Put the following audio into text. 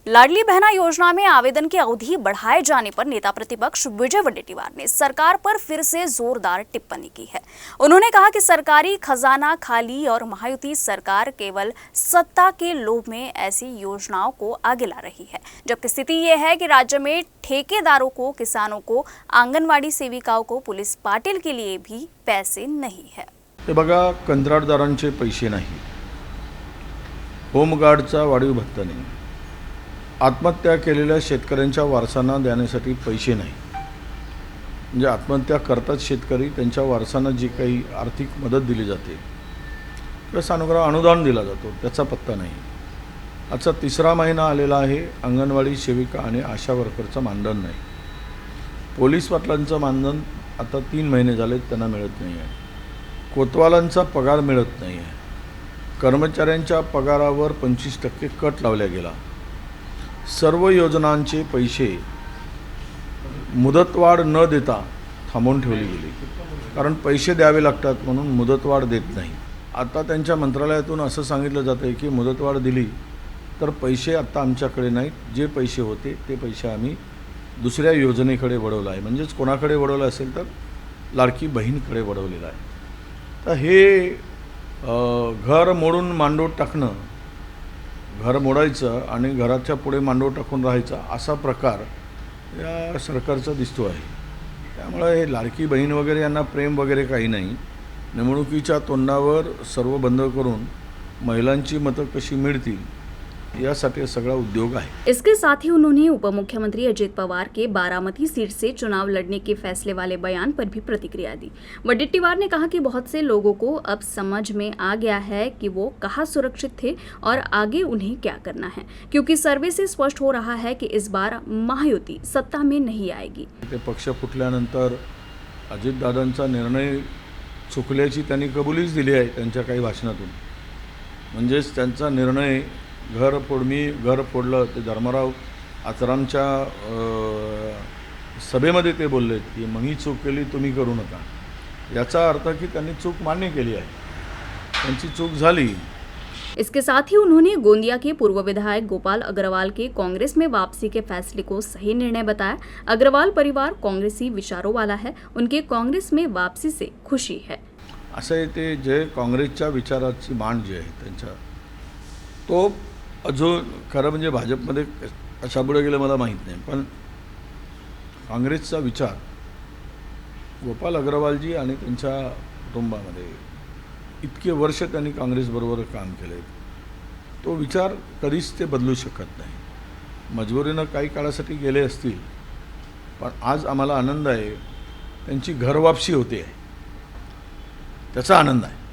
लाडली बहना योजना में आवेदन की अवधि बढ़ाए जाने पर नेता प्रतिपक्ष विजय वडेट्टीवार ने सरकार पर फिर से जोरदार टिप्पणी की है। उन्होंने कहा कि सरकारी खजाना खाली और महायुति सरकार केवल सत्ता के लोभ में ऐसी योजनाओं को आगे ला रही है, जबकि स्थिति ये है कि राज्य में ठेकेदारों को, किसानों को, आंगनवाड़ी सेविकाओं को, पुलिस पाटिल के लिए भी पैसे नहीं है। हे बघा, कंत्राटदारांचे पैसे नाही, होमगार्डचा वाढीव भत्ता नाही, आत्महत्या केलेल्या शेतकऱ्यांच्या वारसांना देण्यासाठी पैसे नाही। म्हणजे आत्महत्या करतात शेतकरी, त्यांच्या वारसांना जी काही आर्थिक मदत दिली जाते किंवा सानुग्रह अनुदान दिला जातो त्याचा पत्ता नाही। आजचा तिसरा महिना आलेला आहे, अंगणवाडी सेविका आणि आशा वर्करचं मानधन नाही। पोलीस पाटलांचं मानधन आता 3 महिने झाले त्यांना मिळत नाही आहे। कोतवालांचा पगार मिळत नाही आहे। कर्मचाऱ्यांच्या पगारावर 25% कट लावला गेला। सर्व योजनांचे पैसे मुदतवाढ न देता थांबवून ठेवली गेली, कारण पैसे द्यावे लागतात म्हणून मुदतवाढ देत नाही। आता त्यांच्या मंत्रालयातून असं सांगितलं जातं की मुदतवाढ दिली तर पैसे आता आमच्याकडे नाहीत, जे पैसे होते ते पैसे आम्ही दुसऱ्या योजनेकडे वळवलं आहे। म्हणजेच कोणाकडे वळवलं असेल तर लाडकी बहीणकडे वळवलेलं आहे। तर हे घर मोडून मांडोळ टाकणं, घर मोडायचं आणि घराच्या पुढे मांडोळ टाकून राहायचा असा प्रकार या सरकारचा दिसतो आहे। त्यामुळे हे लाडकी बहीण वगैरे यांना प्रेम वगैरे काही नाही। निवडणुकीच्या तोंडावर सर्व बंद करून महिलांची मतं कशी मिळतील यासाठी सगळा उद्योग है। इसके साथ ही उन्होंने उप मुख्यमंत्री अजित पवार के बारामती सीट से चुनाव लड़ने के फैसले वाले बयान पर भी प्रतिक्रिया दी। वडेट्टीवार ने कहा कि बहुत से लोगों को अब समझ में आ गया है कि वो कहाँ सुरक्षित थे और आगे उन्हें क्या करना है, क्योंकि सर्वे से स्पष्ट हो रहा है कि इस बार महायुति सत्ता में नहीं आएगी। ते पक्ष फुटल्यानंतर अजितदादांचा निर्णय चुकल्याची त्यांनी कबुलीच दिली आहे त्यांच्या काही भाषणातून। म्हणजेच त्यांचा निर्णय घर फोडलं ते धर्मराव आचरामच्या सभेमध्ये ते बोलले की मी चूक केली तुम्ही करू नका। याचा अर्थ की त्यांनी चूक मान्य केली आहे, त्यांची चूक झाली। इसके साथ ही उन्होंने गोंदिया के पूर्व विधायक गोपाल अग्रवाल के कांग्रेस में वापसी के फैसले को सही निर्णय बताया। अग्रवाल परिवार कांग्रेसी विचारों वाला है, उनके कांग्रेस में वापसी से खुशी है। असं ते जे काँग्रेसच्या विचाराची मांड जी आहे त्यांच्या तो अजून खरं म्हणजे भाजपमध्ये कशा पुढे गेलं मला माहीत नाही, पण काँग्रेसचा विचार गोपाल अग्रवालजी आणि त्यांच्या कुटुंबामध्ये इतके वर्ष त्यांनी काँग्रेसबरोबर काम केले, तो विचार कधीच ते बदलू शकत नाही। मजबुरीनं काही काळासाठी गेले असतील, पण आज आम्हाला आनंद आहे त्यांची घरवापसी होते आहे, त्याचा आनंद आहे।